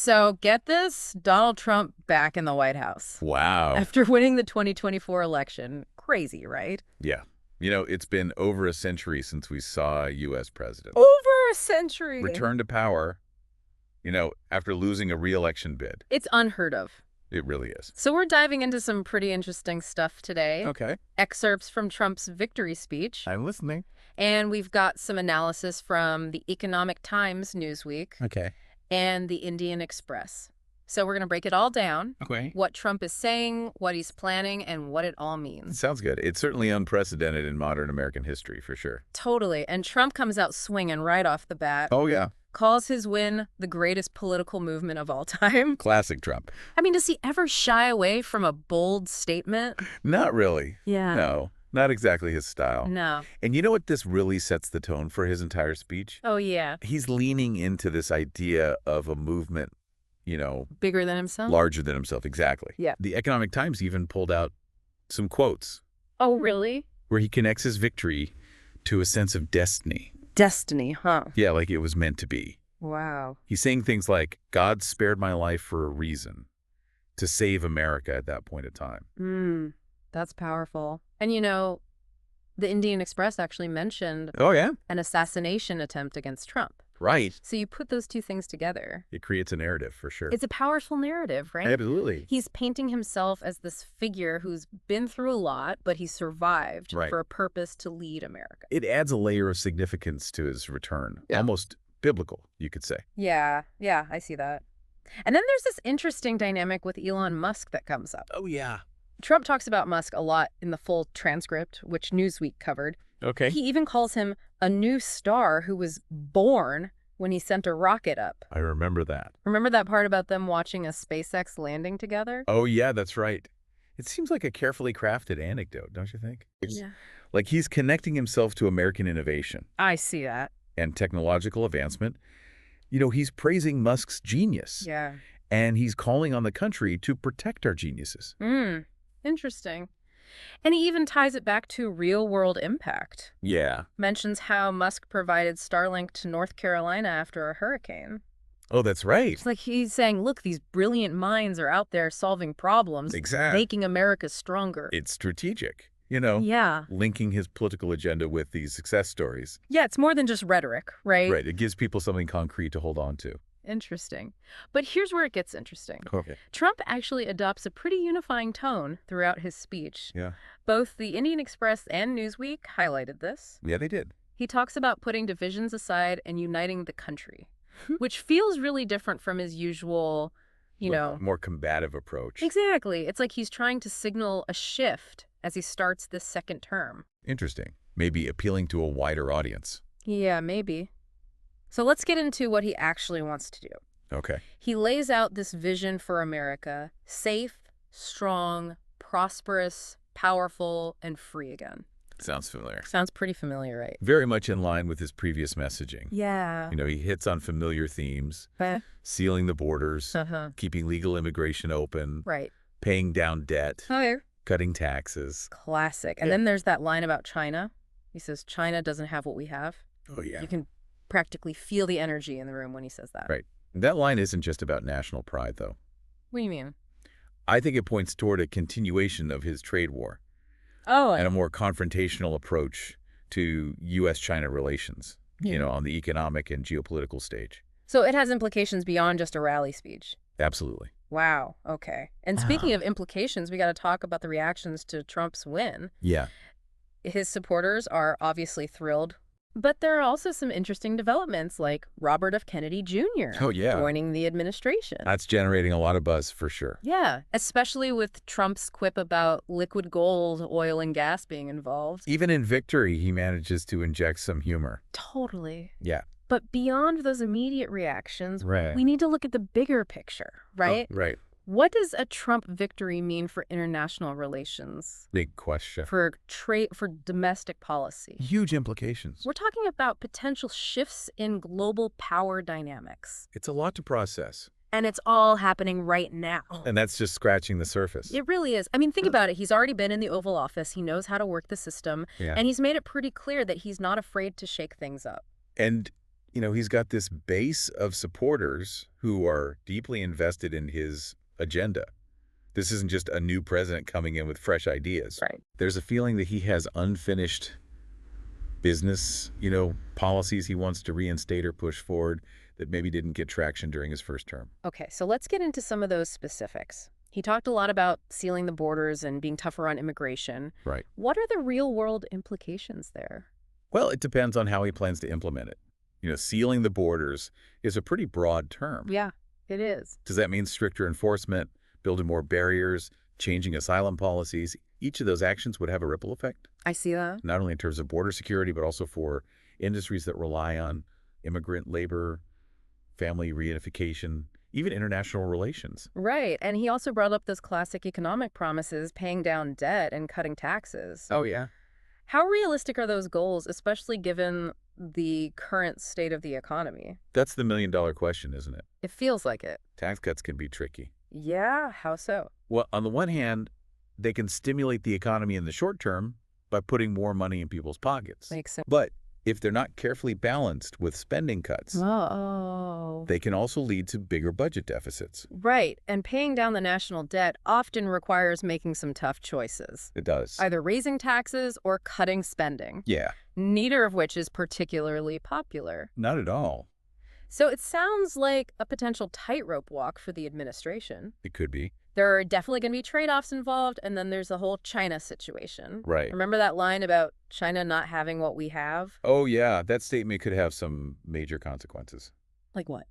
So get this, Donald Trump back in the White House. Wow. After winning the 2024 election. Crazy, right? Yeah. It's been over a century since we saw a U.S. president Over a century. return to power, after losing a re-election bid. It's unheard of. It really is. So we're diving into some pretty interesting stuff today. Okay. Excerpts from Trump's victory speech. I'm listening. And we've got some analysis from the Economic Times Newsweek Okay. and the Indian Express. So we're going to break it all down. Okay. What Trump is saying, what he's planning, and what it all means. Sounds good. It's certainly unprecedented in modern American history, for sure. Totally. And Trump comes out swinging right off the bat. Oh, yeah. Calls his win the greatest political movement of all time. Classic Trump. I mean, does he ever shy away from a bold statement? Not really. Yeah. No, not exactly his style. No. And you know what this really sets the tone for his entire speech? Oh, yeah. He's leaning into this idea of a movement, Bigger than himself? larger than himself. Exactly. Yeah. The Economic Times even pulled out some quotes Oh, really? where he connects his victory to a sense of destiny. Destiny, huh? Yeah, like it was meant to be. Wow. He's saying things like, God spared my life for a reason, to save America at that point in time. That's powerful. And the Indian Express actually mentioned Oh, yeah? an assassination attempt against Trump. Right. So you put those two things together. It creates a narrative, for sure. It's a powerful narrative, right? Absolutely. He's painting himself as this figure who's been through a lot, but he survived Right. for a purpose to lead America. It adds a layer of significance to his return. Yeah. Almost biblical, you could say. Yeah, I see that. And then there's this interesting dynamic with Elon Musk that comes up. Oh, yeah. Trump talks about Musk a lot in the full transcript, which Newsweek covered. Okay. He even calls him a new star who was born when he sent a rocket up. I remember that. Remember that part about them watching a SpaceX landing together? Oh, yeah, that's right. It seems like a carefully crafted anecdote, don't you think? Yeah. Like he's connecting himself to American innovation I see that. and technological advancement. He's praising Musk's genius. Yeah. And he's calling on the country to protect our geniuses. Interesting. And he even ties it back to real-world impact. Yeah. Mentions how Musk provided Starlink to North Carolina after a hurricane. Oh, that's right. It's like he's saying, look, these brilliant minds are out there solving problems, Exactly. making America stronger. It's strategic, Yeah. linking his political agenda with these success stories. Yeah, it's more than just rhetoric, right? Right. It gives people something concrete to hold on to. Interesting. But here's where it gets interesting. Okay. Trump actually adopts a pretty unifying tone throughout his speech. Yeah. Both the Indian Express and Newsweek highlighted this. Yeah, they did. He talks about putting divisions aside and uniting the country, which feels really different from his usual, More combative approach. Exactly. It's like he's trying to signal a shift as he starts this second term. Interesting. Maybe appealing to a wider audience. Yeah, maybe. So let's get into what he actually wants to do. Okay. He lays out this vision for America: safe, strong, prosperous, powerful, and free again. Sounds familiar. Sounds pretty familiar, right? Very much in line with his previous messaging. Yeah. He hits on familiar themes, Uh sealing the borders, huh. keeping legal immigration open, Right. paying down debt, Oh, yeah. cutting taxes. Classic. And Yeah. then there's that line about China. He says, China doesn't have what we have. Oh, yeah. You can practically feel the energy in the room when he says that. Right. That line isn't just about national pride, though. What do you mean? I think it points toward a continuation of his trade war Oh, and a more confrontational approach to U.S.-China relations, on the economic and geopolitical stage. so it has implications beyond just a rally speech. Absolutely. Wow. Okay. And speaking of implications, we got to talk about the reactions to Trump's win. Yeah. His supporters are obviously thrilled, but there are also some interesting developments, like Robert F. Kennedy Jr. Oh, yeah. joining the administration. That's generating a lot of buzz for sure. Yeah, especially with Trump's quip about liquid gold, oil, and gas being involved. Even in victory, he manages to inject some humor. Totally. Yeah. But beyond those immediate reactions, Right. we need to look at the bigger picture, right? Oh, right. What does a Trump victory mean for international relations, Big question. for trade, for domestic policy? Huge implications. We're talking about potential shifts in global power dynamics. It's a lot to process. And it's all happening right now. And that's just scratching the surface. It really is. I mean, think about it. He's already been in the Oval Office. He knows how to work the system. Yeah. And he's made it pretty clear that he's not afraid to shake things up. And He's got this base of supporters who are deeply invested in his agenda. This isn't just a new president coming in with fresh ideas. Right. There's a feeling that he has unfinished business, policies he wants to reinstate or push forward that maybe didn't get traction during his first term. Okay, so let's get into some of those specifics. He talked a lot about sealing the borders and being tougher on immigration. Right. What are the real-world implications there? Well, it depends on how he plans to implement it. Sealing the borders is a pretty broad term. Yeah, it is. Does that mean stricter enforcement, building more barriers, changing asylum policies? Each of those actions would have a ripple effect, I see that. not only in terms of border security, but also for industries that rely on immigrant labor, family reunification, even international relations. Right, and he also brought up those classic economic promises, paying down debt and cutting taxes. Oh, yeah. How realistic are those goals, especially given the current state of the economy? That's the million-dollar question, isn't it? It feels like it. Tax cuts can be tricky. Yeah, how so? Well, on the one hand, they can stimulate the economy in the short term by putting more money in people's pockets. Makes sense. But if they're not carefully balanced with spending cuts, Oh. they can also lead to bigger budget deficits. Right, and paying down the national debt often requires making some tough choices. It does. Either raising taxes or cutting spending, Yeah, neither of which is particularly popular. not at all. So it sounds like a potential tightrope walk for the administration. It could be. There are definitely going to be trade-offs involved, and then there's the whole China situation. Right. Remember that line about China not having what we have? Oh, yeah, that statement could have some major consequences. Like what?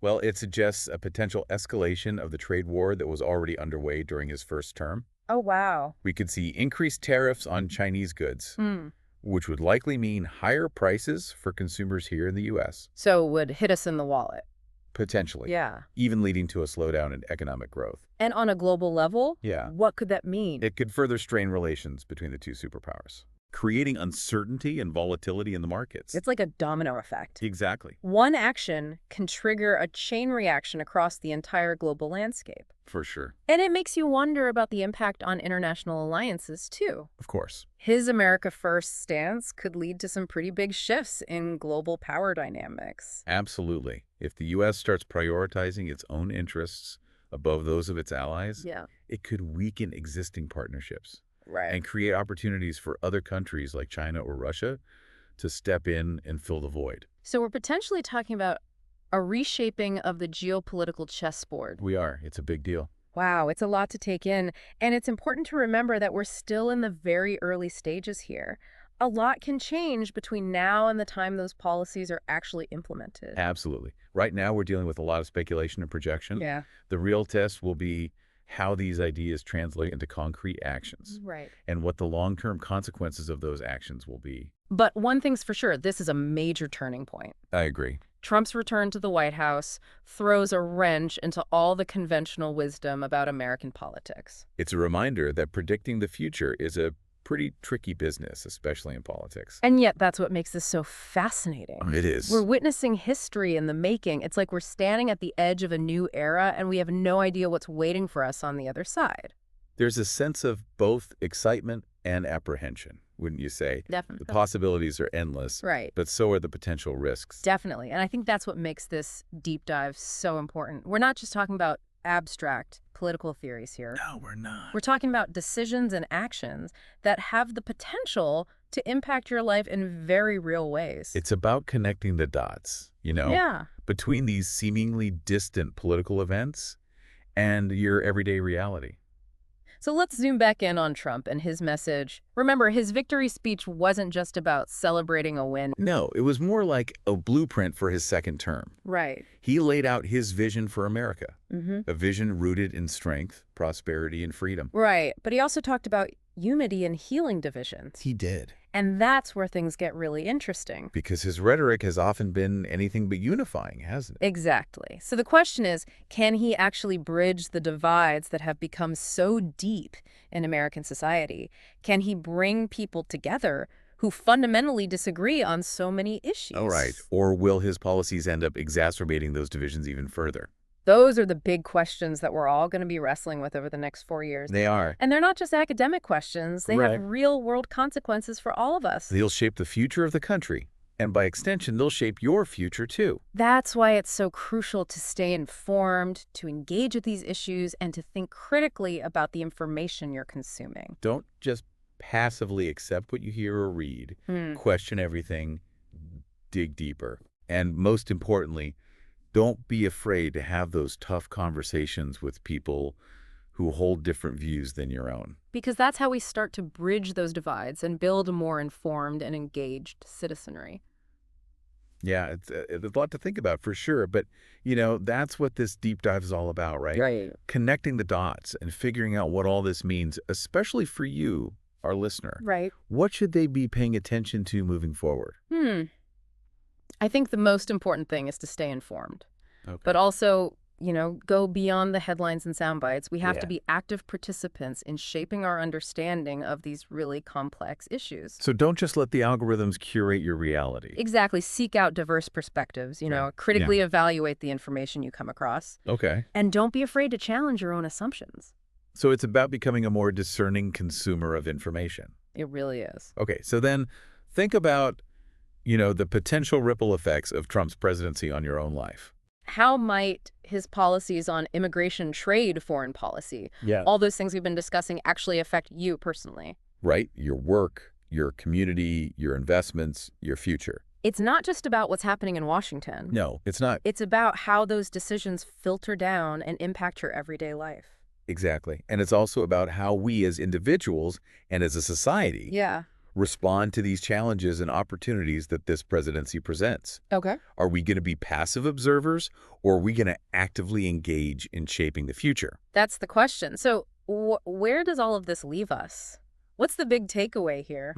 Well, it suggests a potential escalation of the trade war that was already underway during his first term. Oh, wow. We could see increased tariffs on Chinese goods, Hmm. which would likely mean higher prices for consumers here in the U.S., So it would hit us in the wallet. potentially, Yeah. even leading to a slowdown in economic growth. And on a global level, Yeah. what could that mean? It could further strain relations between the two superpowers, creating uncertainty and volatility in the markets. It's like a domino effect. Exactly. One action can trigger a chain reaction across the entire global landscape. For sure. And it makes you wonder about the impact on international alliances, too. Of course. His America First stance could lead to some pretty big shifts in global power dynamics. Absolutely. If the U.S. starts prioritizing its own interests above those of its allies, Yeah. it could weaken existing partnerships Right. and create opportunities for other countries like China or Russia to step in and fill the void. So we're potentially talking about a reshaping of the geopolitical chessboard. We are. It's a big deal. Wow, it's a lot to take in. And it's important to remember that we're still in the very early stages here. A lot can change between now and the time those policies are actually implemented. Absolutely. Right now, we're dealing with a lot of speculation and projection. Yeah. The real test will be how these ideas translate into concrete actions Right. and what the long-term consequences of those actions will be. But one thing's for sure, this is a major turning point. I agree. Trump's return to the White House throws a wrench into all the conventional wisdom about American politics. It's a reminder that predicting the future is a pretty tricky business, especially in politics. And yet that's what makes this so fascinating. It is. We're witnessing history in the making. It's like we're standing at the edge of a new era and we have no idea what's waiting for us on the other side. There's a sense of both excitement and apprehension, wouldn't you say? Definitely. The possibilities are endless, Right. but so are the potential risks. Definitely. And I think that's what makes this deep dive so important. We're not just talking about abstract political theories here. No, we're not. We're talking about decisions and actions that have the potential to impact your life in very real ways. It's about connecting the dots, Yeah. between these seemingly distant political events and your everyday reality. So let's zoom back in on Trump and his message. Remember, his victory speech wasn't just about celebrating a win. No, it was more like a blueprint for his second term. Right. He laid out his vision for America, Mm-hmm. a vision rooted in strength, prosperity, and freedom. Right. But he also talked about unity and healing divisions. He did. And that's where things get really interesting. Because his rhetoric has often been anything but unifying, hasn't it? Exactly. So the question is, can he actually bridge the divides that have become so deep in American society? Can he bring people together who fundamentally disagree on so many issues? Oh, right. Or will his policies end up exacerbating those divisions even further? Those are the big questions that we're all going to be wrestling with over the next 4 years. They are. And they're not just academic questions. They Right. have real-world consequences for all of us. They'll shape the future of the country And by extension, they'll shape your future too. That's why it's so crucial to stay informed, to engage with these issues, and to think critically about the information you're consuming. Don't just passively accept what you hear or read. Hmm. Question everything, dig deeper. And most importantly, don't be afraid to have those tough conversations with people who hold different views than your own. Because that's how we start to bridge those divides and build a more informed and engaged citizenry. Yeah, it's a lot to think about for sure. But, that's what this deep dive is all about, right? Right. Connecting the dots and figuring out what all this means, especially for you, our listener. Right. What should they be paying attention to moving forward? I think the most important thing is to stay informed, Okay. but also, go beyond the headlines and sound bites. We have to Yeah. be active participants in shaping our understanding of these really complex issues. So don't just let the algorithms curate your reality. Exactly. Seek out diverse perspectives, Okay. critically evaluate the information you come across, Okay. and don't be afraid to challenge your own assumptions. So it's about becoming a more discerning consumer of information. It really is. Okay, so then think about, the potential ripple effects of Trump's presidency on your own life. How might his policies on immigration, trade, foreign policy, Yeah. all those things we've been discussing actually affect you personally? Right? Your work, your community, your investments, your future. It's not just about what's happening in Washington. No, it's not. It's about how those decisions filter down and impact your everyday life. Exactly. And it's also about how we as individuals and as a society Yeah. respond to these challenges and opportunities that this presidency presents. Okay. Are we going to be passive observers, or are we going to actively engage in shaping the future? That's the question. So where does all of this leave us? What's the big takeaway here?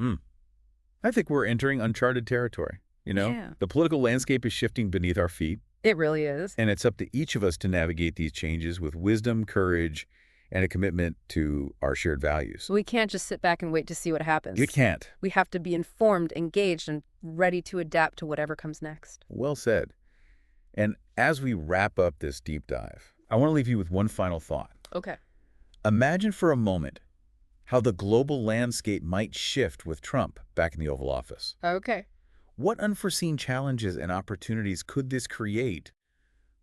I think we're entering uncharted territory. Yeah. The political landscape is shifting beneath our feet, It really is. and it's up to each of us to navigate these changes with wisdom, courage, and a commitment to our shared values. We can't just sit back and wait to see what happens. You can't. We have to be informed, engaged, and ready to adapt to whatever comes next. Well said. And as we wrap up this deep dive, I want to leave you with one final thought. Okay. Imagine for a moment how the global landscape might shift with Trump back in the Oval Office. Okay. What unforeseen challenges and opportunities could this create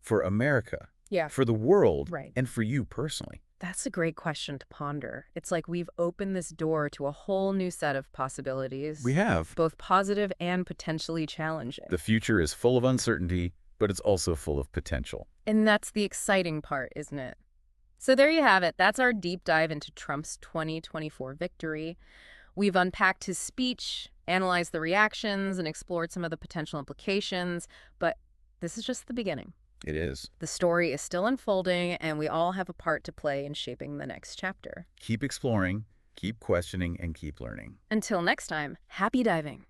for America, Yeah. for the world, Right. and for you personally? That's a great question to ponder. It's like we've opened this door to a whole new set of possibilities. We have. Both positive and potentially challenging. The future is full of uncertainty, but it's also full of potential. And that's the exciting part, isn't it? So there you have it. That's our deep dive into Trump's 2024 victory. We've unpacked his speech, analyzed the reactions, and explored some of the potential implications. But this is just the beginning. It is. The story is still unfolding, and we all have a part to play in shaping the next chapter. Keep exploring, keep questioning, and keep learning. Until next time, happy diving.